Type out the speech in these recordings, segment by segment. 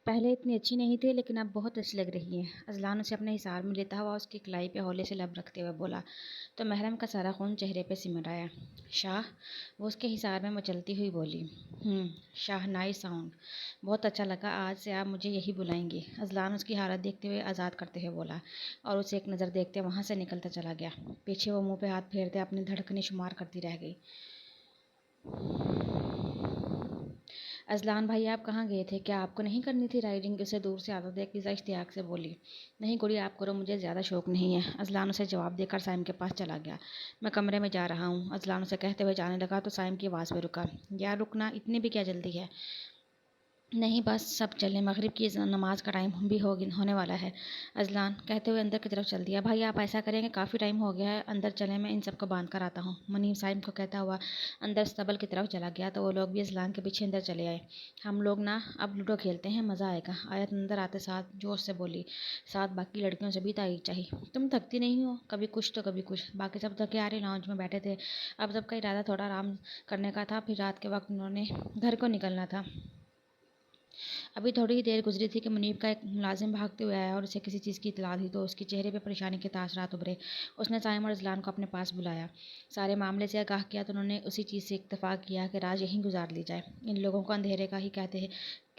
पहले इतनी अच्छी नहीं थी लेकिन अब बहुत अच्छी लग रही है। अजलान उसे अपने हिसार में लेता हुआ उसकी कलाई पे हौले से लब रखते हुए बोला तो महरम का सारा खून चेहरे पे सिमट आया। शाह, वो उसके हिसार में मचलती हुई बोली। शाह, नाइस साउंड, बहुत अच्छा लगा। आज से आप मुझे यही बुलाएंगे। अजलान उसकी हालत देखते हुए आज़ाद करते हुए बोला और उसे एक नज़र देखते वहाँ से निकलता चला गया। पीछे वो मुँह पे हाथ फेरते अपनी धड़कनें शुमार करती रह गई। अजलान भाई, आप कहाँ गए थे? क्या आपको नहीं करनी थी राइडिंग? उसे दूर से आता देख लिज़ा इश्तियाक से बोली। नहीं गुड़िया, आप करो, मुझे ज़्यादा शौक नहीं है। अजलान उसे जवाब देकर साइम के पास चला गया। मैं कमरे में जा रहा हूँ, अजलान उसे कहते हुए जाने लगा तो साइम की आवाज़ पे रुका। यार रुकना, इतनी भी क्या जल्दी है? नहीं बस सब चलें, मगरिब की नमाज का टाइम भी होने वाला है, अजलान कहते हुए अंदर की तरफ चल दिया। भाई आप ऐसा करेंगे, काफ़ी टाइम हो गया है, अंदर चलें, मैं इन सबको बांध कर आता हूँ। मुनीम साइम को कहता हुआ अंदर स्तबल की तरफ चला गया तो वो लोग भी अजलान के पीछे अंदर चले आए। हम लोग ना अब लूडो खेलते हैं, मज़ा आएगा, आयत अंदर आते साथ जोश से बोली। साथ बाकी लड़कियों से भी तारीफ चाहिए। तुम थकती नहीं हो? कभी कुछ तो कभी कुछ। बाकी सब थके आ रहे लाउंज में बैठे थे। अब सबका इरादा थोड़ा आराम करने का था, फिर रात के वक्त उन्होंने घर को निकलना था। अभी थोड़ी ही देर गुजरी थी कि मुनीब का एक मुलाजिम भागते हुए आया और उसे किसी चीज़ की इतला दी तो उसके चेहरे पे परेशानी के तासरात उभरे। उसने साइम और अजलान को अपने पास बुलाया, सारे मामले से आगाह किया तो उन्होंने उसी चीज़ से इत्तेफाक किया कि रात यहीं गुजार ली जाए। इन लोगों को अंधेरे का ही कहते हैं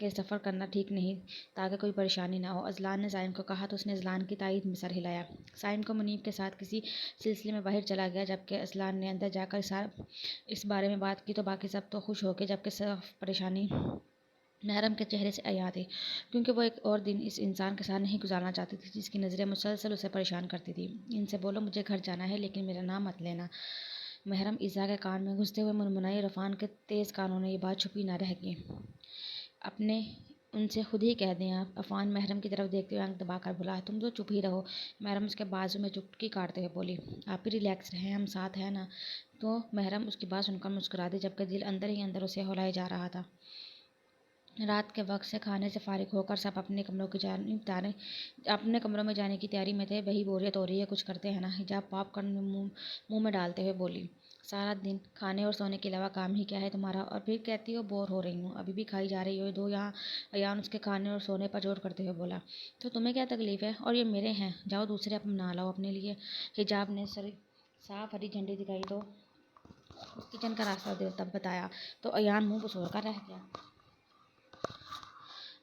कि सफ़र करना ठीक नहीं, ताकि कोई परेशानी ना हो। अजलान ने साइम को कहा तो उसने अजलान की तायद में सर हिलाया। साइम को मुनीब के साथ किसी सिलसिले में बाहर चला गया जबकि अजलान ने अंदर जाकर इस बारे में बात की तो बाकी सब तो खुश हो गए, जबकि सिर्फ परेशानी महरम के चेहरे से अया थी, क्योंकि वो एक और दिन इस इंसान के साथ नहीं गुजारना चाहती थी जिसकी नज़रें मुसलसल उसे परेशान करती थी। इनसे बोलो मुझे घर जाना है, लेकिन मेरा नाम मत लेना। महरम ईज़ा के कान में घुसते हुए मुनमुनाई। रफ़ान के तेज़ कानों ने ये बात छुपी ना रह गई। अपने उनसे खुद ही कह दें आप। अफान महरम की तरफ देखते हुए आंख दबाकर बोला। तुम तो चुप ही रहो। महरम उसके बाजू में चुटकी काटते हुए बोली। आप ही रिलैक्स रहें, हम साथ हैं ना। तो महरम उसकी बात सुनकर मुस्कुरा दी, जबकि दिल अंदर ही अंदर उसे हौलाए जा रहा था। रात के वक्त से खाने से फारिग होकर सब अपने कमरों में जाने की तैयारी में थे। वही बोरियत हो रही है, कुछ करते हैं ना। हिजाब पॉपकॉर्न मुंह में डालते हुए बोली। सारा दिन खाने और सोने के अलावा काम ही क्या है तुम्हारा? और फिर कहती हो बोर हो रही हूँ, अभी भी खाई जा रही हो दो यहाँ। अयान उसके खाने और सोने पर जोर करते हुए बोला। तो तुम्हें क्या तकलीफ़ है? और ये मेरे हैं, जाओ दूसरे अपना लाओ अपने लिए। हिजाब ने साफ हरी झंडी दिखाई तो उस किचन का रास्ता तब बताया तो अयान मुँह बसोर कर रह गया।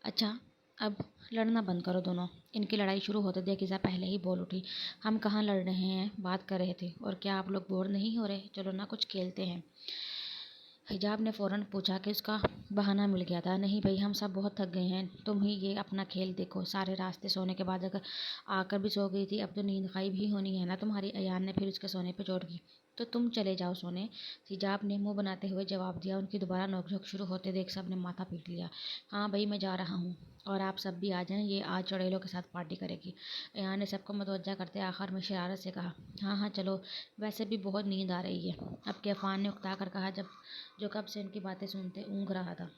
अच्छा, अब लड़ना बंद करो दोनों। इनकी लड़ाई शुरू होते देख ईज़ा पहले ही बोल उठी। हम कहाँ लड़ रहे हैं, बात कर रहे थे। और क्या आप लोग बोर नहीं हो रहे? चलो ना कुछ खेलते हैं। हिजाब ने फ़ौरन पूछा कि उसका बहाना मिल गया था। नहीं भाई, हम सब बहुत थक गए हैं, तुम ही ये अपना खेल देखो। सारे रास्ते सोने के बाद अगर आकर भी सो गई थी, अब तो नींद गायब ही होनी है ना तुम्हारी। अयान ने फिर उसके सोने पर जोर की। तो तुम चले जाओ सोने, हिजाब ने मुंह बनाते हुए जवाब दिया। उनकी दोबारा नोकझोंक शुरू होते देख सब ने माथा पीट लिया। हाँ भाई, मैं जा रहा हूँ और आप सब भी आ जाएं, ये आज चुड़ैलों के साथ पार्टी करेगी। अयान ने सबको मुतवज्जा करते आखिर में शरारत से कहा। हाँ हाँ चलो, वैसे भी बहुत नींद आ रही है। अब के अफान ने उकता कर कहा, जो कब से उनकी बातें सुनते ऊँघ रहा था।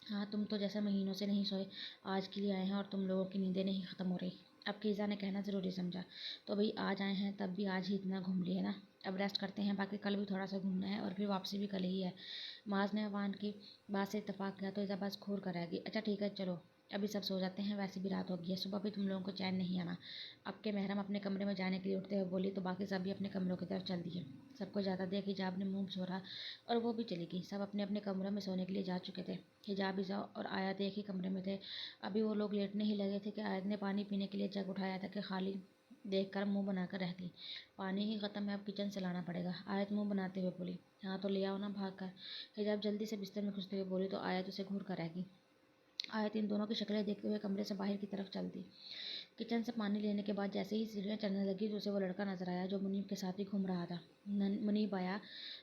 हाँ, तुम तो जैसे महीनों से नहीं सोए आज के लिए आए हैं और तुम लोगों की नींदें नहीं ख़त्म हो रही। अब कीज़ा ने कहना ज़रूरी समझा। तो भाई आज आए हैं तब भी आज ही इतना घूम लिए ना, अब रेस्ट करते हैं, बाकी कल भी थोड़ा सा घूमना है और फिर वापसी भी कल ही है। माज ने अवान की बात से इत्तेफाक किया तो ईज़ा बस घूर कर रह गई। अच्छा ठीक है चलो, अभी सब सो जाते हैं, वैसे भी रात हो गई है, सुबह भी तुम लोगों को चैन नहीं आना। अब के महरम अपने कमरे में जाने के लिए उठते हुए बोली तो बाकी सब भी अपने कमरों की तरफ चल दिए। सबको ज़्यादा देख हिजाब ने मुँह छोड़ा और वो भी चली गई। सब अपने अपने कमरों में सोने के लिए जा चुके थे। हिजाब ईज़ा और आयत एक ही कमरे में थे। अभी वो लोग लेटने ही लगे थे कि आयत ने पानी पीने के लिए जग उठाया था कि खाली देखकर मुंह बनाकर रह गई। पानी ही ख़त्म है, अब किचन से लाना पड़ेगा। आयत मुंह बनाते हुए बोली। हाँ तो ले आओ ना भाग कर। हिजाब जल्दी से बिस्तर में घुसते हुए बोली तो आयत उसे घूर कर रह गई। आयत इन दोनों की शक्लें देखते हुए कमरे से बाहर की तरफ चल दी। किचन से पानी लेने के बाद जैसे ही सीढ़ियाँ चढ़ने लगी तो उसे वो लड़का नजर आया जो मुनीब के साथ ही घूम रहा था। मुनीब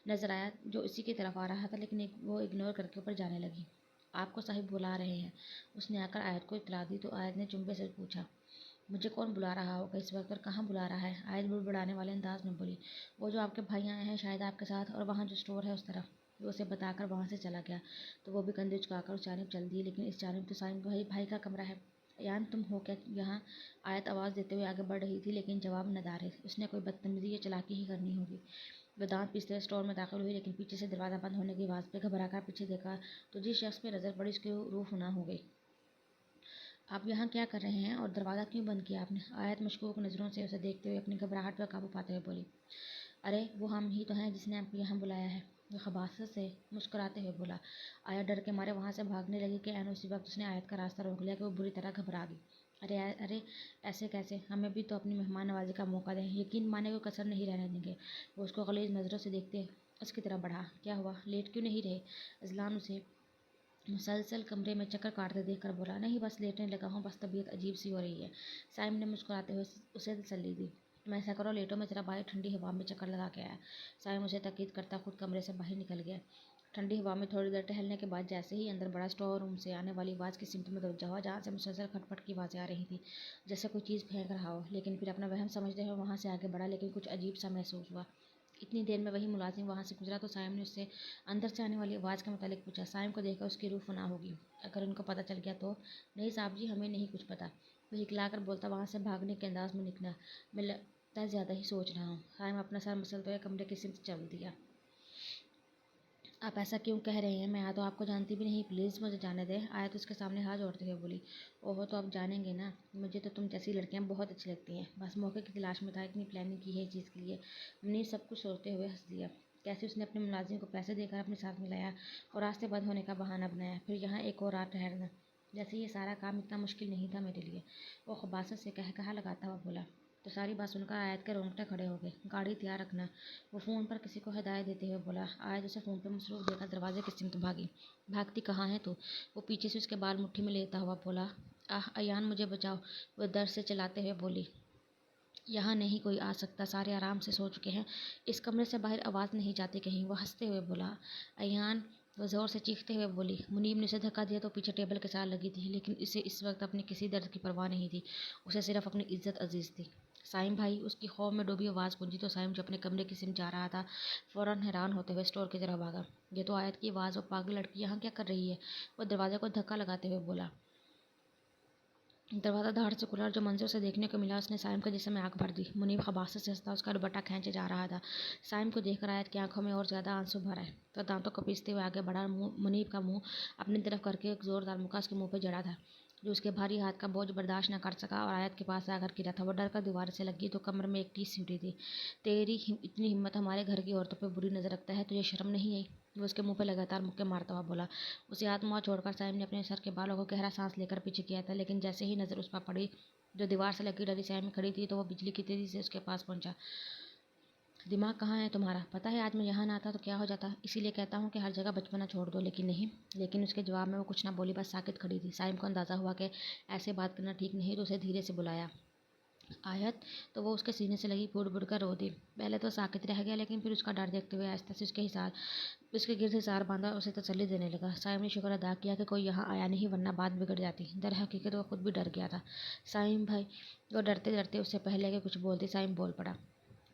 नजर आया जो इसी की तरफ आ रहा था, लेकिन वो इग्नोर करके ऊपर जाने लगी। आपको साहिब बुला रहे हैं, उसने आकर आयत को इतला दी तो आयत ने चुंबे से पूछा। मुझे कौन बुला रहा होगा इस वक्त और कहाँ बुला रहा है? आयत बुड़बुड़ाने वाले अंदाज में बोली। वो जो आपके भाई आए हैं शायद आपके साथ, और वहाँ जो स्टोर है उस तरफ। वो उसे बताकर वहाँ से चला गया तो वो भी कंधे झुकाकर उस जानिब चल दी, लेकिन इस जानिब तो साइम भाई का कमरा है। यान तुम हो क्या यहाँ? आयत आवाज़ देते हुए आगे बढ़ रही थी लेकिन जवाब न दार। उसने कोई बदतमीजी या चालाकी ही करनी होगी। वो दांत पीसते स्टोर में दाखिल हुई, लेकिन पीछे से दरवाज़ा बंद होने की आवाज़ पे घबरा कर पीछे देखा तो जिस शख्स पे नज़र पड़ी उसकी रूह ना हो गई। آپ یہاں کیا کر رہے ہیں اور دروازہ کیوں بند کیا آپ نے؟ آیت مشکوک نظروں سے اسے دیکھتے ہوئے اپنی گھبراہٹ پر قابو پاتے ہوئے بولی۔ ارے وہ ہم ہی تو ہیں جس نے آپ کو یہاں بلایا ہے، وہ خباثت سے مسکراتے ہوئے بولا۔ آیت ڈر کے مارے وہاں سے بھاگنے لگی کہ عین اسی وقت اس نے آیت کا راستہ روک لیا کہ وہ بری طرح گھبرا گئی۔ ارے ایسے کیسے؟ ہمیں بھی تو اپنی مہمان نوازی کا موقع دیں، یقین مانے کو کسر نہیں رہنے دیں گے۔ وہ اس کو غلیظ نظروں سے دیکھتے اس کی طرف بڑھا۔ کیا ہوا؟ لیٹ کیوں نہیں رہے؟ اذلان اسے مسلسل کمرے میں چکر کاٹتے دیکھ کر بولا۔ نہیں بس لیٹنے لگا ہوں، بس طبیعت عجیب سی ہو رہی ہے۔ سائم نے مسکراتے ہوئے اسے تسلی دی۔ تم ایسا کرو لیٹو، میں ذرا باہر ٹھنڈی ہوا میں چکر لگا کے آیا۔ سائم اسے تاکید کرتا خود کمرے سے باہر نکل گیا۔ ٹھنڈی ہوا میں تھوڑی دیر ٹہلنے کے بعد جیسے ہی اندر بڑا اسٹور روم سے آنے والی آواز کی سمت میں توجہ ہوا جہاں سے مسلسل کھٹ پٹ کی آوازیں آ رہی تھیں، جیسے کوئی چیز پھینک رہا ہو، لیکن پھر اپنا وہم سمجھتے ہوئے وہاں سے آگے بڑھا، لیکن کچھ عجیب سا محسوس ہوا۔ اتنی دیر میں وہی ملازم وہاں سے گزرا تو سائم نے اس سے اندر سے آنے والی آواز کے متعلق پوچھا۔ سائم کو دیکھ کر اس کی روح فنا ہوگی۔ اگر ان کو پتہ چل گیا تو؟ نہیں صاحب جی، ہمیں نہیں کچھ پتہ، وہ ہکلا کر بولتا وہاں سے بھاگنے کے انداز میں نکلا۔ میں لگتا ہے زیادہ ہی سوچ رہا ہوں۔ سائم اپنا سر مسلتے ہوئے کمرے کی سمت چل دیا۔ آپ ایسا کیوں کہہ رہے ہیں؟ میں تو آپ کو جانتی بھی نہیں، پلیز مجھے جانے دیں، آیت اس کے سامنے ہاتھ جوڑتے ہوئے بولی۔ اوہو تو آپ جانیں گے نا، مجھے تو تم جیسی لڑکیاں بہت اچھی لگتی ہیں، بس موقع کی تلاش میں تھا، اتنی پلاننگ کی ہے اس چیز کے لیے۔ منیر سب کچھ سوچتے ہوئے ہنس دیا۔ کیسے اس نے اپنے ملازم کو پیسے دے کر اپنے ساتھ ملایا اور راستے بند ہونے کا بہانہ بنایا، پھر یہاں ایک اور رات ٹھہرنا، جیسے یہ سارا کام اتنا مشکل نہیں تھا میرے لیے، وہ خباثت سے کہا لگاتا ہوا بولا۔ تو ساری بات سن کر آیت کے رونگٹے کھڑے ہو گئے۔ گاڑی تیار رکھنا، وہ فون پر کسی کو ہدایت دیتے ہوئے بولا۔ آیت اسے فون پہ مصروف دیکھ کر دروازے کی سمت بھاگی۔ بھاگتی کہاں ہے تو؟ وہ پیچھے سے اس کے بال مٹھی میں لیتا ہوا بولا۔ ایان مجھے بچاؤ، وہ درد سے چلاتے ہوئے بولی۔ یہاں نہیں کوئی آ سکتا، سارے آرام سے سو چکے ہیں، اس کمرے سے باہر آواز نہیں جاتی کہیں، وہ ہنستے ہوئے بولا۔ ایان، وہ زور سے چیختے ہوئے بولی۔ منیب نے اسے دھکا دیا تو پیچھے ٹیبل کے ساتھ لگی تھی، لیکن اسے اس وقت اپنے کسی درد کی پرواہ نہیں تھی، اسے صرف اپنی عزت عزیز تھی۔ سائم بھائی، اس کی خوف میں ڈوبی آواز گونجی تو سائم جو اپنے کمرے کی سمت جا رہا تھا فوراً حیران ہوتے ہوئے اسٹور کی طرف بھاگا۔ یہ تو آیت کی آواز، وہ پاگل لڑکی یہاں کیا کر رہی ہے؟ وہ دروازے کو دھکا لگاتے ہوئے بولا۔ دروازہ دھاڑ سے کھلا اور جو منظر اسے دیکھنے کو ملا اس نے سائم کے جسم میں آگ بھر دی۔ منیب خباثت سے ہنستا اس کا دوپٹہ کھینچے جا رہا تھا۔ سائم کو دیکھ کر آیت کی آنکھوں میں اور زیادہ آنسو بھر آئے تو دانتوں کو پیستے ہوئے آگے بڑھا، منیب کا منہ اپنی طرف کر کے ایک زوردار مکہ اس کے منہ پہ جڑا تھا جو اس کے بھاری ہاتھ کا بوجھ برداشت نہ کر سکا اور آیت کے پاس آ کر گرا تھا۔ وہ ڈر کر دیوار سے لگی تو کمر میں ایک ٹیس سی اٹھی تھی۔ تیری اتنی ہمت، ہمارے گھر کی عورتوں پہ بری نظر رکھتا ہے، تجھے شرم نہیں آئی؟ وہ اس کے منہ پہ لگاتار مکے مارتا ہوا بولا۔ اسے ہاتھ منہ چھوڑ کر سائم نے اپنے سر کے بالوں کو گہرا سانس لے کر پیچھے کیا تھا، لیکن جیسے ہی نظر اس پر پڑی جو دیوار سے لگی ڈری سائم کھڑی تھی تو وہ بجلی کی تیزی سے اس کے پاس پہنچا۔ دماغ کہاں ہے تمہارا؟ پتہ ہے آج میں یہاں نہ آتا تو کیا ہو جاتا، اسی لیے کہتا ہوں کہ ہر جگہ بچپنا چھوڑ دو، لیکن نہیں۔ لیکن اس کے جواب میں وہ کچھ نہ بولی، بس ساکت کھڑی تھی۔ سائم کو اندازہ ہوا کہ ایسے بات کرنا ٹھیک نہیں تو اسے دھیرے سے بلایا۔ آیت، تو وہ اس کے سینے سے لگی بڑ بڑ کر رو دی۔ پہلے تو ساکت رہ گیا، لیکن پھر اس کا ڈر دیکھتے ہوئے آہستہ سے اس کے گرد حصار باندھا اور اسے تسلی دینے لگا۔ سائم نے شکر ادا کیا کہ کوئی یہاں آیا نہیں، ورنہ بات بگڑ جاتی۔ در حقیقت وہ خود بھی ڈر گیا تھا۔ سائم بھائی، وہ ڈرتے ڈرتے اس سے پہلے کہ کچھ بولتی سائم بول پڑا۔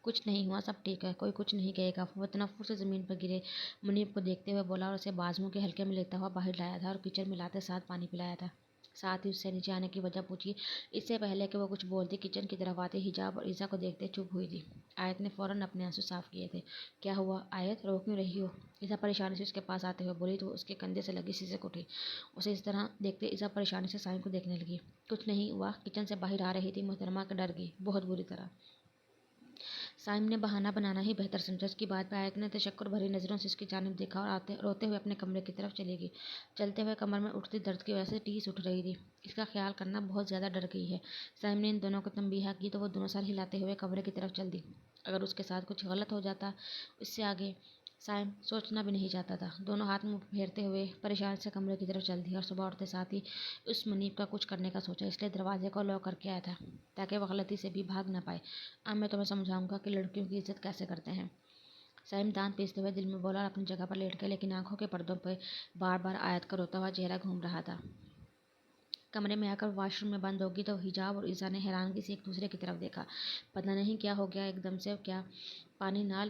کچھ نہیں ہوا، سب ٹھیک ہے، کوئی کچھ نہیں کہے گا۔ وہ تنفر سے زمین پر گرے منیب کو دیکھتے ہوئے بولا اور اسے بازوؤں کے حلقے میں لیتا ہوا باہر لایا تھا اور کچن میں لاتے ساتھ پانی پلایا تھا۔ ساتھ ہی اس سے نیچے آنے کی وجہ پوچھی۔ اس سے پہلے کہ وہ کچھ بولتی کچن کی طرف آتے حجاب اور ایزا کو دیکھتے چپ ہوئی تھی۔ آیت نے فوراً اپنے آنسو صاف کیے تھے۔ کیا ہوا آیت، رو کیوں رہی ہو؟ ایزا پریشانی سے اس کے پاس آتے ہوئے بولی تو اس کے کندھے سے لگی سیسک اٹھی۔ اسے اس طرح دیکھتے ایزا پریشانی سے سائم کو دیکھنے لگی۔ کچھ نہیں ہوا، کچن سے باہر آ رہی تھی محترمہ کہ ڈر گئی، بہت بری طرح۔ سائم نے بہانہ بنانا ہی بہتر سمجھا۔ اس کی بات پہ آیت نے تشکر بھری نظروں سے اس کی جانب دیکھا اور روتے ہوئے اپنے کمرے کی طرف چلی گئی۔ چلتے ہوئے کمر میں اٹھتی درد کی وجہ سے ٹیس اٹھ رہی تھی، اس کا خیال کرنا بہت زیادہ ڈر گئی ہے۔ سائم نے ان دونوں کو تنبیہ کی تو وہ دونوں سر ہلاتے ہوئے کمرے کی طرف چل دی۔ اگر اس کے ساتھ کچھ غلط ہو جاتا، اس سے آگے سائم سوچنا بھی نہیں چاہتا تھا۔ دونوں ہاتھ منہ پھیرتے ہوئے پریشانی سے کمرے کی طرف چل دی اور صبح اٹھتے ساتھ ہی اس منیب کا کچھ کرنے کا سوچا، اس لیے دروازے کو لاک کر کے آیا تھا تاکہ وہ غلطی سے بھی بھاگ نہ پائے۔ اب میں تمہیں سمجھاؤں گا کہ لڑکیوں کی عزت کیسے کرتے ہیں۔ سائم دانت پیستے ہوئے دل میں بولا اور اپنی جگہ پر لیٹ گیا، لیکن آنکھوں کے پردوں پہ بار بار آیت کا روتا ہوا چہرہ گھوم رہا تھا۔ کمرے میں آ کر واش روم میں بند ہوگی تو حجاب اور ایزا نے حیرانگی سے ایک دوسرے کی طرف دیکھا۔ پتہ نہیں کیا ہو گیا ایک دم سے، کیا پانی نہ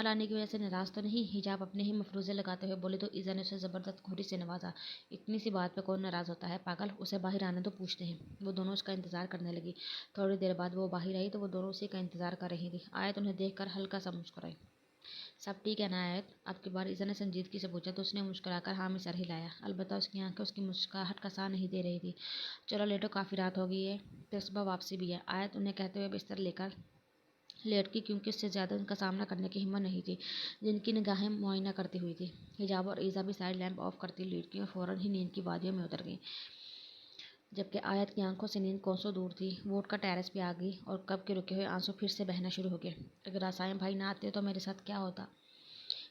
لانے کی وجہ سے ناراض تو نہیں؟ حجاب اپنے ہی مفروضے لگاتے ہوئے بولے تو ایزا نے اسے زبردست گھوری سے نوازا۔ اتنی سی بات پہ کون ناراض ہوتا ہے پاگل، اسے باہر آنے تو پوچھتے ہیں۔ وہ دونوں اس کا انتظار کرنے لگی۔ تھوڑی دیر بعد وہ باہر آئی تو وہ دونوں اسی کا انتظار کر رہی تھی۔ آیت انہیں دیکھ کر ہلکا سا مسکرائی۔ سب ٹھیک ہے نا آیت؟ آپ کی بار عزا نے سنجیدگی سے پوچھا تو اس نے مسکرا کر ہاں میں سر ہلایا۔ البتہ اس کی آنکھیں اس کی مسکراہٹ کا ساتھ نہیں دے رہی تھی۔ چلو لیٹو، کافی رات ہو گئی ہے، پھر صبح واپسی بھی ہے۔ آیت انہیں کہتے ہوئے بستر لے کر لیٹ کی، کیونکہ اس سے زیادہ ان کا سامنا کرنے کی ہمت نہیں تھی جن کی نگاہیں معائنہ کرتی ہوئی تھی۔ حجاب اور ایزا بھی سائڈ لیمپ آف کرتی لیٹ گئیں اور فوراً ہی نیند کی وادیوں میں اتر گئیں، جبکہ آیت کی آنکھوں سے نیند کوسوں دور تھی۔ وہ اٹھ کر ٹیرس پہ آ گئی اور کب کے رکے ہوئے آنسو پھر سے بہنا شروع ہو گئے۔ اگر آسائم بھائی نہ آتے تو میرے ساتھ کیا ہوتا؟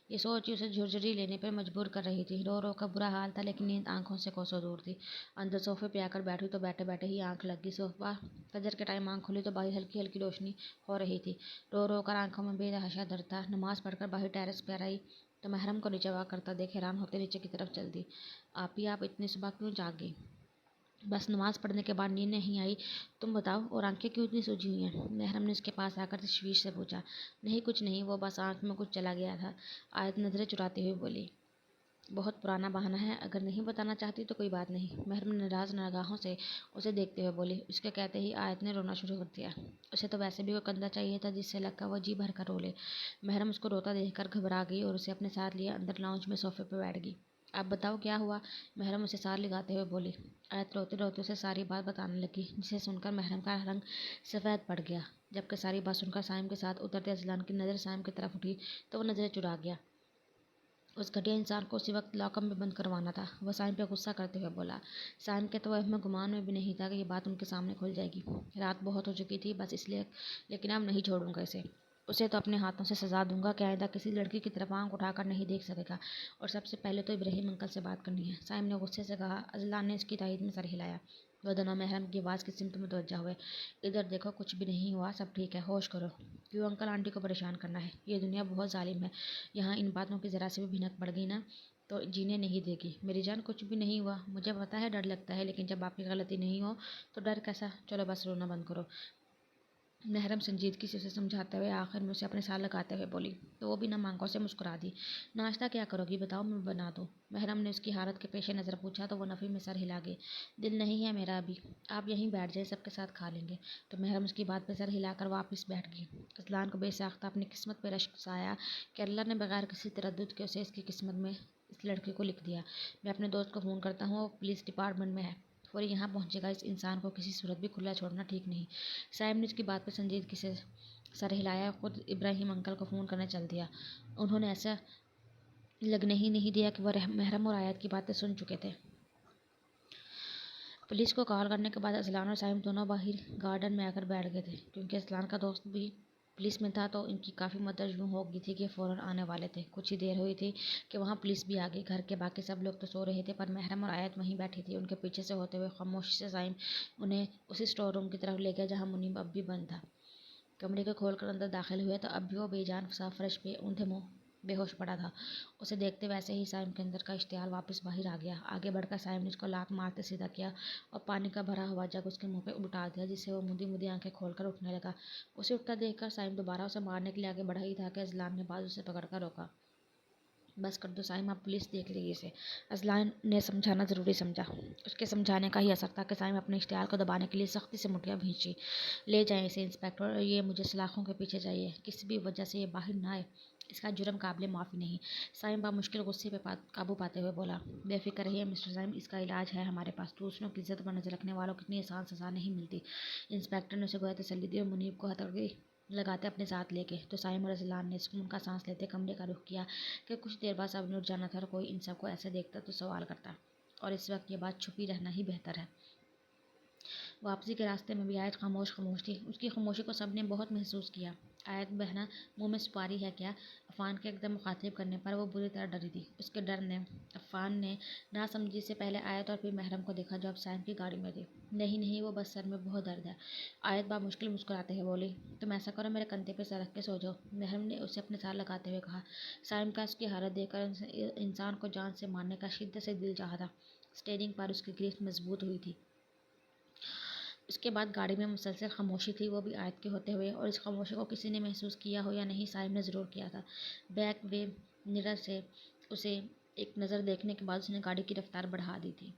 یہ سوچ اسے جھرجھری لینے پر مجبور کر رہی تھی۔ رو رو کا برا حال تھا، لیکن نیند آنکھوں سے کوسوں دور تھی۔ اندر صوفے پہ آ کر بیٹھی تو بیٹھے بیٹھے ہی آنکھ لگ گئی۔ صبح فجر کے ٹائم آنکھ کھلی تو باہر ہلکی ہلکی روشنی ہو رہی تھی۔ رو رو کر آنکھوں میں بے تحاشا درد تھا۔ نماز پڑھ کر باہر ٹیرس پر آئی تو محرم کو نیچے واک کرتا دیکھ حیران ہوتے نیچے کی طرف چل دی۔ آپی، آپ اتنی صبح کیوں جاگ گئی؟ بس نماز پڑھنے کے بعد نیند نہیں آئی، تم بتاؤ، اور آنکھیں کیوں اتنی سوجی ہوئی ہیں؟ محرم نے اس کے پاس آ کر تشویش سے پوچھا۔ نہیں کچھ نہیں، وہ بس آنکھ میں کچھ چلا گیا تھا، آیت نظریں چراتے ہوئے بولی۔ بہت پرانا بہانہ ہے، اگر نہیں بتانا چاہتی تو کوئی بات نہیں، محرم نے ناراض نگاہوں سے اسے دیکھتے ہوئے بولی۔ اس کے کہتے ہی آیت نے رونا شروع کر دیا۔ اسے تو ویسے بھی کوئی کندھا چاہیے تھا جس سے لگ کر وہ جی بھر کر رو لے۔ محرم اس کو روتا دیکھ کر گھبرا گئی اور اسے اپنے ساتھ لیے اندر لاؤنج میں صوفے پہ بیٹھ گئی۔ اب بتاؤ کیا ہوا؟ محرم اسے سار لگاتے ہوئے بولی۔ آیت روتے روتے اسے ساری بات بتانے لگی، جسے سن کر محرم کا رنگ سفید پڑ گیا۔ جبکہ ساری بات سن کر سائم کے ساتھ اترتے اذلان کی نظر سائم کی طرف اٹھی تو وہ نظریں چرا گیا۔ اس گھٹیا انسان کو اسی وقت لاک اپ میں بند کروانا تھا، وہ سائم پہ غصہ کرتے ہوئے بولا۔ سائم کے تو وہم گمان میں بھی نہیں تھا کہ یہ بات ان کے سامنے کھل جائے گی۔ رات بہت ہو چکی تھی بس اس لیے، لیکن اب نہیں چھوڑوں گا اسے۔ اسے تو اپنے ہاتھوں سے سزا دوں گا کہ آئندہ کسی لڑکی کی طرف آنکھ اٹھا کر نہیں دیکھ سکے گا، اور سب سے پہلے تو ابراہیم انکل سے بات کرنی ہے، سائم نے غصے سے کہا۔ اذلان نے اس کی تائید میں سر ہلایا۔ وہ دونوں محرم کی آواز کی سمت متوجہ ہوئے۔ ادھر دیکھو، کچھ بھی نہیں ہوا، سب ٹھیک ہے، ہوش کرو۔ کیوں انکل آنٹی کو پریشان کرنا ہے؟ یہ دنیا بہت ظالم ہے، یہاں ان باتوں کی ذرا سی بھی بھنک پڑ گئی نا تو جینے نہیں دے گی۔ میری جان کچھ بھی نہیں ہوا، مجھے پتا ہے ڈر لگتا ہے، لیکن جب آپ کی غلطی نہیں ہو تو ڈر کیسا؟ چلو بس رونا بند کرو۔ محرم سنجیدگی سے اسے سمجھاتے ہوئے آخر میں اسے اپنے ساتھ لگاتے ہوئے بولی، تو وہ بھی نم آنکھوں سے مسکرا دی۔ ناشتہ کیا کرو گی بتاؤ، میں بنا دوں؟ محرم نے اس کی حالت کے پیش نظر پوچھا تو وہ نفی میں سر ہلا گئی۔ دل نہیں ہے میرا ابھی، آپ یہیں بیٹھ جائیں، سب کے ساتھ کھا لیں گے۔ تو محرم اس کی بات پہ سر ہلا کر واپس بیٹھ گئی۔ اذلان کو بے ساختہ اپنی قسمت پہ رشک سایا کہ اللہ نے بغیر کسی تردد کے اسے اس کی قسمت میں اس لڑکے کو لکھ دیا۔ میں اپنے دوست کو فون کرتا ہوں، وہ پولیس ڈپارٹمنٹ میں ہے، فوری یہاں پہنچے گا، اس انسان کو کسی صورت بھی کھلا چھوڑنا ٹھیک نہیں۔ سائم نے اس کی بات پہ سنجیدگی سے سر ہلایا، خود ابراہیم انکل کو فون کرنے چل دیا۔ انہوں نے ایسا لگنے ہی نہیں دیا کہ وہ محرم اور آیت کی باتیں سن چکے تھے۔ پولیس کو کال کرنے کے بعد اذلان اور سائم دونوں باہر گارڈن میں آ کر بیٹھ گئے تھے۔ کیونکہ اذلان کا دوست بھی پولیس میں تھا تو ان کی کافی مدت یوں ہو گئی تھی کہ فوراً آنے والے تھے۔ کچھ ہی دیر ہوئی تھی کہ وہاں پولیس بھی آ گئی۔ گھر کے باقی سب لوگ تو سو رہے تھے، پر محرم اور آیت وہیں بیٹھی تھی۔ ان کے پیچھے سے ہوتے ہوئے خاموشی سے سائم انہیں اسی اسٹور روم کی طرف لے گیا جہاں منیب اب بھی بند تھا۔ کمرے کو کھول کر اندر داخل ہوئے تو اب بھی وہ بے جان سا فرش پہ اوندھے منہ بے ہوش پڑا تھا۔ اسے دیکھتے ویسے ہی سائم کے اندر کا اشتعال واپس باہر آ گیا۔ آگے بڑھ کر سائم نے اس کو لات مارتے سیدھا کیا اور پانی کا بھرا ہوا جگ اس کے منہ پہ الٹا دیا، جس سے وہ مدی مدی آنکھیں کھول کر اٹھنے لگا۔ اسے اٹھتا دیکھ کر سائم دوبارہ اسے مارنے کے لیے آگے بڑھا ہی تھا کہ اذلان نے بازو سے پکڑ کر روکا۔ بس کر دو سائم، اب پولیس دیکھ لے گی اسے، اذلان نے سمجھانا ضروری سمجھا۔ اس کے سمجھانے کا ہی اثر تھا کہ سائم اپنے اشتعال کو دبانے کے لیے سختی سے مٹیاں بھینچی۔ لے جائیں اسے انسپکٹر، اور یہ مجھے سلاخوں کے پیچھے چاہیے، کسی بھی وجہ سے یہ باہر نہ آئے، اس کا جرم قابل معافی نہیں۔ سائم بامشکل غصے پہ قابو پاتے ہوئے بولا۔ بے فکر رہیے مسٹر سائم، اس کا علاج ہے ہمارے پاس، دوسروں کی عزت پر نظر رکھنے والوں کو اتنی آسان سزا نہیں ملتی۔ انسپکٹر نے اسے گویا تسلی دی اور منیب کو ہتھوڑی لگاتے اپنے ساتھ لے گئے۔ تو سائم اور اذلان نے سکون کا سانس لیتے کمرے کا رخ کیا کہ کچھ دیر بعد سب نے اٹھ جانا تھا اور کوئی ان سب کو ایسے دیکھتا تو سوال کرتا، اور اس وقت یہ بات چھپی رہنا ہی بہتر ہے۔ واپسی کے راستے میں بھی آیت خاموش تھی۔ اس کی خاموشی کو سب نے بہت محسوس کیا۔ آیت بہنا منہ میں سپاری ہے کیا؟ عفان کے ایک دم مخاطب کرنے پر وہ بری طرح ڈری تھی۔ اس کے ڈر نے عفان نے ناسمجھی سے پہلے آیت اور پھر محرم کو دیکھا جو اب سائم کی گاڑی میں تھی۔ نہیں نہیں، وہ بس سر میں بہت درد ہے، آیت بامشکل مسکراتے ہوئے بولی۔ تم ایسا کرو، میرے کندھے پہ سر رکھ کے سو جاؤ، محرم نے اسے اپنے ساتھ لگاتے ہوئے کہا۔ سائم کا اس کی حالت دیکھ کر انسان کو جان سے مارنے کا شدت سے دل چاہا تھا۔ اسٹیئرنگ پر اس کی گرفت مضبوط ہوئی تھی۔ اس کے بعد گاڑی میں مسلسل خاموشی تھی، وہ بھی آیت کے ہوتے ہوئے، اور اس خاموشی کو کسی نے محسوس کیا ہو یا نہیں، سائم نے ضرور کیا تھا۔ بیک وے مرر سے اسے ایک نظر دیکھنے کے بعد اس نے گاڑی کی رفتار بڑھا دی تھی۔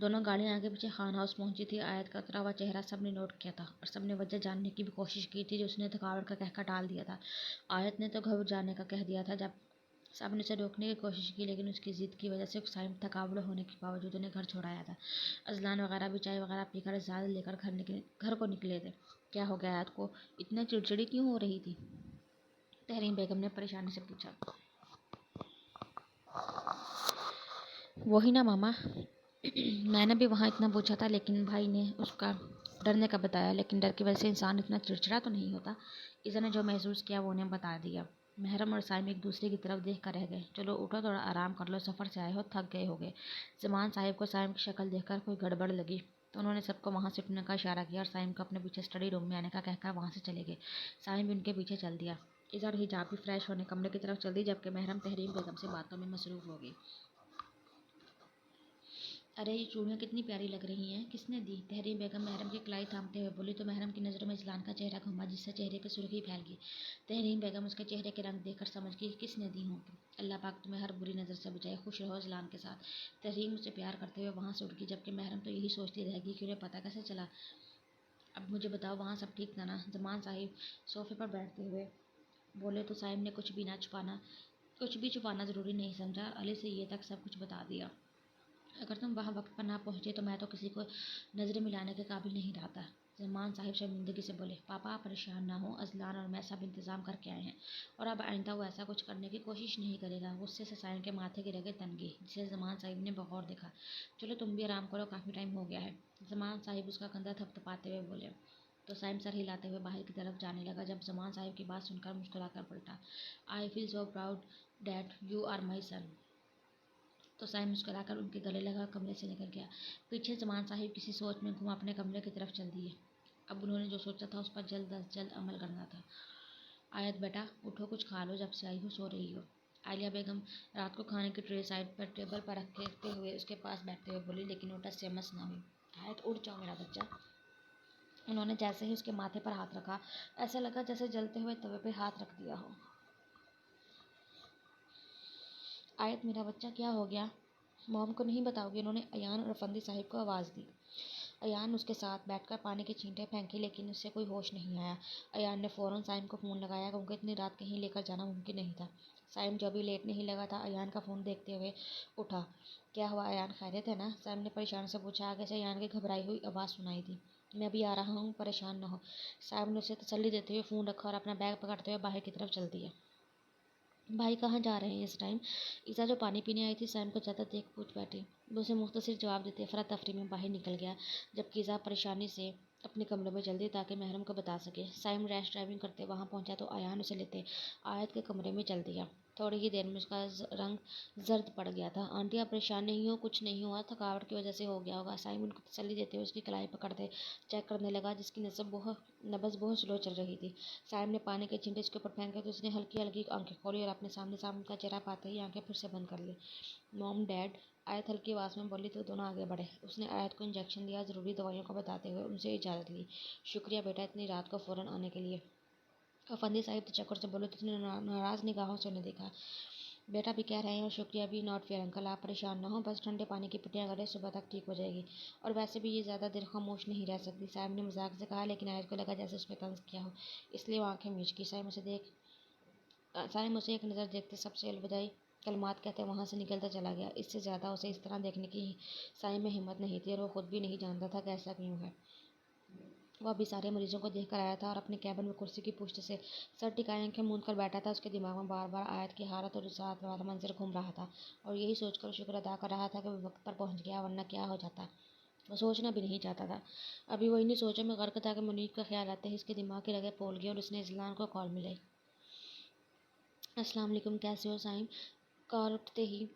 दोनों गाड़ियां आगे पीछे खान हाउस पहुंची थी। आयत का उतरा हुआ चेहरा सबने नोट किया था और सबने वजह जानने की भी कोशिश की थी जो उसने थकावट का कहकर टाल दिया था। आयत ने तो घर जाने का कह दिया था। जब सबने उसे रोकने की कोशिश की लेकिन उसकी जिद की वजह से साइम थकावट होने के बावजूद उन्हें घर छोड़ाया था। अजलान वगैरह भी चाय वगैरह पीकर इजाज़त लेकर घर को निकले थे। क्या हो गया आयत को, इतना चिड़चिड़ी क्यों हो रही थी? तहरीन बेगम ने परेशानी से पूछा। वही ना मामा, मैंने भी वहाँ इतना पूछा था लेकिन भाई ने उसका डरने का बताया, लेकिन डर की वजह से इंसान इतना चिड़चिड़ा तो नहीं होता। ईज़ा ने जो महसूस किया वो उन्हें बता दिया। महरम और साइम एक दूसरे की तरफ देख कर रह गए। चलो उठो, थोड़ा आराम कर लो, सफ़र से आए हो, थक गए होगे। जमान साहिब को साइम की शक्ल देखकर कोई गड़बड़ लगी तो उन्होंने सबको वहाँ से उठने का इशारा किया और साइम को अपने पीछे स्टडी रूम में आने का कहकर वहाँ से चले गए। साइम भी उनके पीछे चल दिया। ईज़ा और हिजाब भी फ्रेश होने कमरे की तरफ चल दी, जबकि महरम तहरीन बेगम से बातों में मसरूफ़ हो गई। अरे ये चूड़ियाँ कितनी प्यारी लग रही हैं, किसने दी? तहरीन बेगम महरम की कलाई थामते हुए बोली तो महरम की नज़रों में इजलान का चेहरा घूमा, जिससे चेहरे पर सुर्खी फैल गई। तहरीन बेगम उसके चेहरे के रंग देखकर समझ गई किसने दी होंगी। अल्लाह पाक तुम्हें हर बुरी नज़र से बचाए, खुश रहो इजलान के साथ। तहरीन उसे प्यार करते हुए वहाँ से उठ गई, जबकि महरम तो यही सोचती रह गई कि उन्हें पता कैसे चला। अब मुझे बताओ, वहाँ सब ठीक था ना? जमान साहिब सोफे पर बैठते हुए बोले तो साहिब ने कुछ भी छुपाना ज़रूरी नहीं समझा। अली से ये तक सब कुछ बता दिया। अगर तुम वहाँ वक्त पर ना पहुँचे तो मैं तो किसी को नज़रें मिलाने के काबिल नहीं रहता। सलमान साहिब शर्मिंदगी से बोले, पापा आप परेशान ना हो, अजलान और मैं सब इंतज़ाम करके आए हैं और अब आइंदा वो ऐसा कुछ करने की कोशिश नहीं करेगा। गुस्से से साइम के माथे की रगें तन गई, जिसे जमान साहिब ने बगौर देखा। चलो तुम भी आराम करो, काफ़ी टाइम हो गया है। जमान साहिब उसका कंधा थपथपाते हुए बोले तो साइम सर हिलाते हुए बाहर की तरफ जाने लगा। जब जमान साहिब की बात सुनकर मुस्कुराकर पलटा, I feel so proud that you are my son. तो साइम मुस्कुराकर उनके गले लगा कमरे से निकल गया। पीछे जमान साहिब किसी सोच में घुमा अपने कमरे की तरफ चल दिए। अब उन्होंने जो सोचा था उस पर जल्द अज जल्द अमल करना था। आयत बेटा उठो, कुछ खा लो, जब से आई हो सो रही हो। आलिया बेगम रात को खाने की ट्रे साइड पर टेबल पर रखते हुए उसके पास बैठते हुए बोली, लेकिन वो टस से मस ना हुई। आयत उठ जाओ मेरा बच्चा। उन्होंने जैसे ही उसके माथे पर हाथ रखा ऐसा लगा जैसे जलते हुए तवे पे हाथ रख दिया हो। आयत मेरा बच्चा क्या हो गया? मॉम को नहीं बताओगे? उन्होंने अयान और अफंदी साहिब को आवाज़ दी। अयान उसके साथ बैठकर पानी की छींटे फेंकी लेकिन उससे कोई होश नहीं आया। अयान ने फ़ौरन साइम को फ़ोन लगाया क्योंकि इतनी रात कहीं लेकर जाना मुमकिन नहीं था। साइम जो अभी लेट नहीं लगा था अयान का फ़ोन देखते हुए उठा। क्या हुआ अयान, खैरियत है ना? साइम ने परेशान से पूछा। आगे से अयान की घबराई हुई आवाज़ सुनाई दी, मैं अभी आ रहा हूँ, परेशान न हो। साइम ने उसे तसल्ली देते हुए फ़ोन रखा और अपना बैग पकड़ते हुए बाहर की तरफ चल दिया। भाई कहाँ जा रहे हैं इस टाइम? ईसा जो पानी पीने आई थी साइम को ज़्यादा देख पूछ बैठी। वो उसे मुख्तसर जवाब देते अफरा तफरी में बाहर निकल गया, जबकि ईसा परेशानी से अपने कमरे में जल्दी ताकि महरम को बता सके। साइम रैश ड्राइविंग करते वहाँ पहुँचा तो आयान उसे लेते आयत के कमरे में चल दिया। थोड़ी ही देर में उसका रंग जर्द पड़ गया था। आंटी आप परेशान नहीं हो? कुछ नहीं हुआ, थकावट की वजह से हो गया होगा। साइम उनको तसल्ली देते हुए उसकी कलाई पकड़ते चेक करने लगा, जिसकी नब्ज़ बहुत स्लो चल रही थी। साइम ने पानी के छींटे उसके ऊपर फेंके तो उसने हल्की हल्की आंखें खोली और अपने सामने सामने का चेहरा पाते ही आंखें फिर से बंद कर ली। मॉम डैड, आयत हल्की आवाज़ में बोली तो दोनों आगे बढ़े। उसने आयत को इंजेक्शन दिया, ज़रूरी दवाइयों को बताते हुए उनसे इजाज़त ली। शुक्रिया बेटा इतनी रात को फ़ौरन आने के लिए। अफंदी साहिब तशक्कुर से बोले तो उसने नाराज़ निगाहों से उन्हें देखा। बेटा भी कह रहे हैं और शुक्रिया भी, नॉट फेयर अंकल, आप परेशान ना हो, बस ठंडे पानी की पिटियाँ करें, सुबह तक ठीक हो जाएगी। और वैसे भी ये ज़्यादा देर खामोश नहीं रह सकती। साहिब ने मजाक से कहा लेकिन आयत को लगा जैसे उस पर तंज किया हो, इसलिए वो आंखें मीच की। साइम उसे एक नज़र देखते सबसे अलविदाई कलमात कहते वहाँ से निकलता चला गया। इससे ज़्यादा उसे इस तरह देखने की साइम में हिम्मत नहीं थी और वो खुद भी नहीं जानता था कि ऐसा क्यों है। वो अभी सारे मरीजों को देख कर आया था और अपने कैबिन में कुर्सी की पुष्ट से सर टिकाए आंखें मूंद कर बैठा था। उसके दिमाग में बार बार आयत की हालत और उस रात वाला मंजर घूम रहा था और यही सोचकर शुक्र अदा कर रहा था कि वो वक्त पर पहुंच गया, वरना क्या हो जाता। वो सोचना भी नहीं चाहता था। अभी वो इन्हीं सोचों में गर्क था कि मुनीब का ख्याल आते ही इसके दिमाग की रगें फूल गई और उसने इजलान को कॉल मिलाई। अस्सलाम वालेकुम, कैसे हो साइम? कॉल उठते ही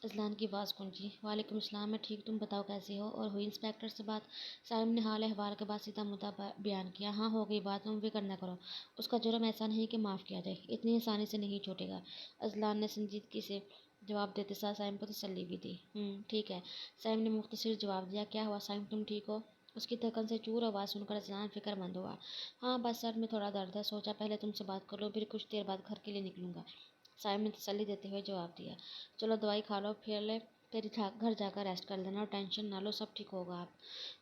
अजलान की आवाज़ गूंजी। वालेकुम अस्सलाम, मैं ठीक, तुम बताओ कैसे हो? और हुई इंस्पेक्टर से बात? साइम ने हाल अहवाल के बाद सीधा मुद्दा बयान किया। हाँ हो गई बात, तुम फिक्र न करो, उसका जुर्म ऐसा नहीं कि माफ़ किया जाए, इतनी आसानी से नहीं छूटेगा। अजलान ने संजीदगी से जवाब देते साथ साइम को तसल्ली भी दी। ठीक है, साइम ने मुख्तसर जवाब दिया। क्या हुआ साइम, तुम ठीक हो? उसकी थकन से चूर आवाज़ सुनकर अजलान फिक्रमंद हुआ। हाँ बस सर में थोड़ा दर्द है, सोचा पहले तुमसे बात कर लो, फिर कुछ देर बाद घर के लिए निकलूंगा। साइम ने तसल्ली देते हुए जवाब दिया। चलो दवाई खा लो, फिर ले फिर घर जाकर रेस्ट कर लेना और टेंशन ना लो, सब ठीक होगा। आप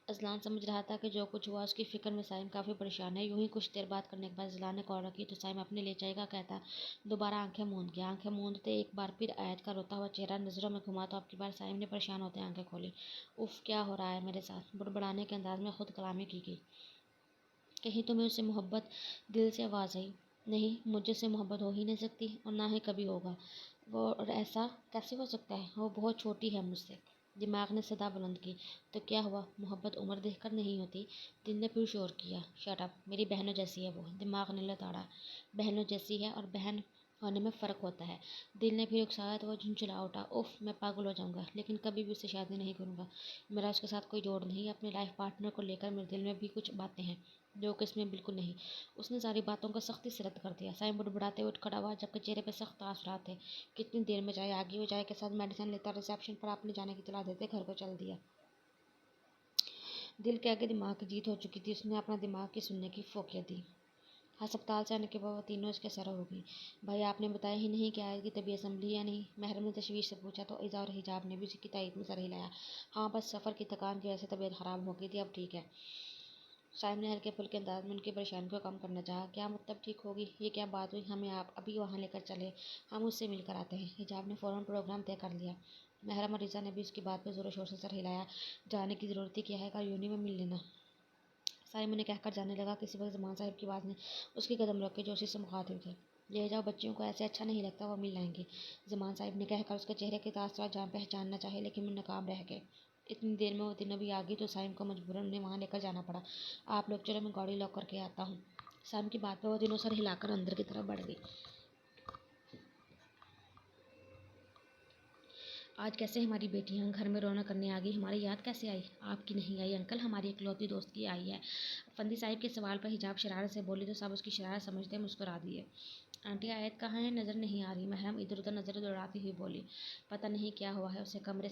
अजलान समझ रहा था कि जो कुछ हुआ उसकी फिक्र में साइम काफ़ी परेशान है। यूं ही कुछ देर बात करने के बाद अजलान ने कॉल रखी तो साइम अपने ले जाएगा कहता दोबारा आंखें मूंद गया। आंखें मूंदते एक बार फिर आयत का रोता हुआ चेहरा नज़रों में घुमा तो आपकी बार साइम ने परेशान होते आंखें खोली। उफ, क्या हो रहा है मेरे साथ? बुड़बड़ाने के अंदाज में खुद कलामी की गई। कहीं तुम्हें उससे मोहब्बत? दिल से आवाज़ आई। नहीं, मुझे से मोहब्बत हो ही नहीं सकती और ना ही कभी होगा। वो और ऐसा कैसे हो सकता है? वो बहुत छोटी है मुझसे। दिमाग ने सदा बुलंद की। तो क्या हुआ? मोहब्बत उम्र देखकर नहीं होती। दिल ने फिर शोर किया। शट अप, मेरी बहनों जैसी है वो। दिमाग ने लताड़ा। बहनों जैसी है और बहन होने में फ़र्क होता है। दिल ने फिर उकसाया तो वो झुंझुला उठा। उफ, मैं पागल हो जाऊंगा, लेकिन कभी भी उससे शादी नहीं करूंगा। मेरा उसके साथ कोई जोड़ नहीं। अपने लाइफ पार्टनर को लेकर मेरे दिल में भी कुछ बातें हैं जो कि इसमें बिल्कुल नहीं। उसने सारी बातों को सख्ती से रद्द कर दिया। साइम बुड़बुड़ाते हुए उठ खड़ा हुआ जबकि चेहरे पे सख्त आंसू थे। कितनी देर में चाय आ गई? वो चाय के साथ मेडिसिन लेता रिसेप्शन पर अपने जाने की इत्तला देते घर को चल दिया। दिल के आगे दिमाग की जीत हो चुकी थी। उसने अपना दिमाग की सुनने की फोकिया दी। अस्पताल से आने के बाद वो तीनों इसके सर हो गई। भाई, आपने बताया ही नहीं कि आयत की तबीयत संभली या नहीं? महरम ने तशवीश से पूछा तो इज़ा और हिजाब ने भी उसकी तायद में सर हिलाया। हाँ, बस सफ़र की थकान की वजह से तबीयत ख़राब हो गई थी, अब ठीक है। साइम ने हल्के फुल्के अंदाज में उनकी परेशानी को कम करना चाहा। क्या मतलब ठीक होगी? ये क्या बात हुई? हमें आप अभी वहाँ लेकर चले, हम उससे मिलकर आते हैं। हिजाब ने फ़ौरन प्रोग्राम तय कर लिया। महरम और रिजा ने भी उसकी बात पर ज़ोर शोर से सर हिलाया। जाने की ज़रूरत ही क्या है, कल यूनी में मिल लेना। साइम उन्हें कहकर जाने लगा। किसी वक्त जमान साहिब की आवाज़ ने उसके कदम रोके जो उसी से मुखातिब थे। ले जाओ, बच्चियों को ऐसे अच्छा नहीं लगता, वो मिल आएंगे। जमान साहिब ने कहकर उसके चेहरे के तासुरात जान पहचानना चाहे लेकिन वो नाकाम रह गए। इतनी देर में वो तीनों भी आ गई तो साइम को मजबूरन उन्हें वहाँ लेकर जाना पड़ा। आप लोग चलो, मैं गाड़ी लॉक करके आता हूँ। साइम की बात पर वो तीनों सर हिलाकर अंदर की तरफ बढ़ गई। आज कैसे हमारी बेटियां घर में रौनक करने आ गई? हमारी याद कैसे आई? आपकी नहीं आई अंकल, हमारी इकलौती दोस्त की आई है। फंदी साहिब के सवाल पर हिजाब शरारत से बोली तो सब उसकी शरारत समझते मुस्कुरा दिए। आंटी आयत कहाँ है? नज़र नहीं आ रही। महरम इधर उधर नज़र दौड़ाती हुई बोली। पता नहीं क्या हुआ है, उसे कमरे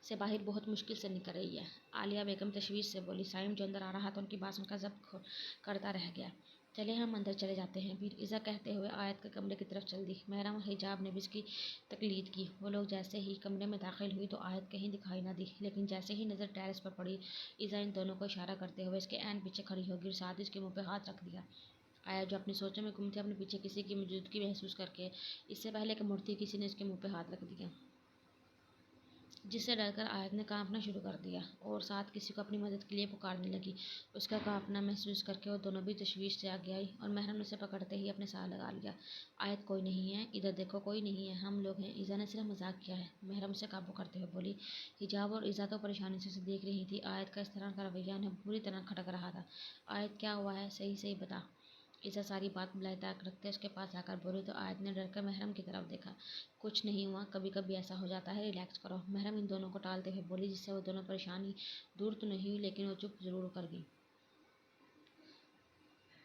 से बाहर बहुत मुश्किल से निकल रही है। आलिया बेगम तशवीश से बोली। साइम जो अंदर आ रहा था उनकी बात सुनकर जब्त करता रह गया। चले, हम अंदर चले जाते हैं। फिर इज़ा कहते हुए आयत के कमरे की तरफ चल दी। महरम और हिजाब ने भी इसकी तकलीद की। वो लोग जैसे ही कमरे में दाखिल हुई तो आयत कहीं दिखाई न दी, लेकिन जैसे ही नज़र टेरेस पर पड़ी, इज़ा इन दोनों को इशारा करते हुए इसके ऐन पीछे खड़ी होगी और साथ ही इसके मुंह पे हाथ रख दिया। आया जो अपनी सोचों में गुम थे, अपने पीछे किसी की मौजूदगी महसूस करके इससे पहले कि मुड़ती किसी ने इसके मुंह पे हाथ रख दिया, जिससे डरकर आयत ने कांपना शुरू कर दिया और साथ किसी को अपनी मदद के लिए पुकारने लगी। उसका कांपना महसूस करके वो दोनों भी तशवीश से आगे आई और महरम ने उसे पकड़ते ही अपने साथ लगा लिया। आयत, कोई नहीं है, इधर देखो, कोई नहीं है, हम लोग हैं। इज़ा ने सिर्फ मजाक किया है, महरम से काबू करते हुए बोली। हिजाब और इज़ा तो परेशानी से उसे देख रही थी। आयत का इस तरह का रवैया उन्हें बुरी तरह खटक रहा था। आयत, क्या हुआ है? सही सही बता। इज़ा सारी बात बुलाए ताक रखते उसके पास आकर बोली तो आयत ने डरकर महरम की तरफ देखा। कुछ नहीं हुआ, कभी कभी ऐसा हो जाता है, रिलैक्स करो। महरम इन दोनों को टालते हुए बोली, जिससे वो दोनों परेशानी दूर तो नहीं हुई लेकिन वो चुप जरूर कर गई।